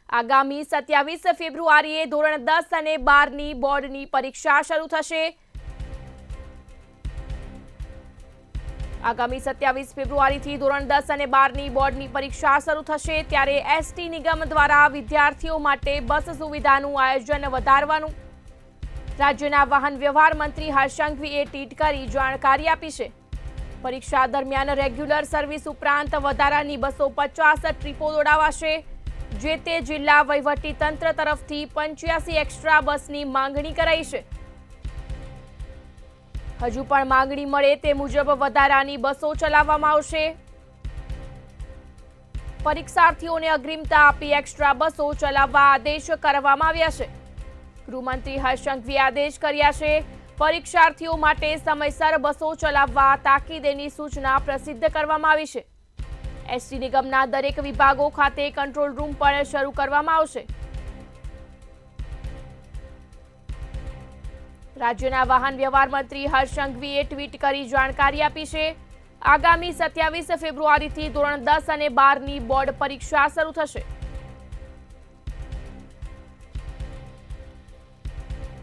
આગામી 27 ફેબ્રુઆરીએ ધોરણ 10 અને 12ની બોર્ડની પરીક્ષા શરૂ થશે। આગામી 27 ફેબ્રુઆરીથી ધોરણ 10 અને 12ની બોર્ડની પરીક્ષા શરૂ થશે, ત્યારે એસટી નિગમ દ્વારા વિદ્યાર્થીઓ માટે બસ સુવિધાનું આયોજન વધારવાનું રાજ્યના વાહન વ્યવહાર મંત્રી હર્ષ સંઘવીએ ટ્વીટ કરી જાણકારી આપી છે। પરીક્ષા દરમિયાન રેગ્યુલર સર્વિસ ઉપરાંત વધારાની 250 ટ્રીપો દોડાવાશે। જે તે જિલ્લા વહીવટી તંત્ર તરફથી 85 એક્સ્ટ્રા બસની માંગણી કરાઈ છે। હજુ પણ માંગણી મળે તે મુજબ વધારાની બસો ચલાવવામાં આવશે। પરીક્ષાર્થીઓને અગ્રિમતા આપી એક્સ્ટ્રા બસો ચલાવવા આદેશ કરવામાં આવ્યા છે। ગૃહમંત્રી હર્ષ સંઘવીએ આદેશ કર્યા છે। પરીક્ષાર્થીઓ માટે સમયસર બસો ચલાવવા તાકીદેની સૂચના પ્રસિદ્ધ કરવામાં આવી છે। એસટી નિગમના દરેક વિભાગો ખાતે કંટ્રોલ રૂમ પણ શરૂ કરવામાં આવશે। રાજ્યના વાહન વ્યવહાર મંત્રી હર્ષ સંઘવીએ ટ્વીટ કરી જાણકારી આપી છે। આગામી 27 ફેબ્રુઆરીથી ધોરણ 10 અને 12ની બોર્ડ પરીક્ષા શરૂ થશે।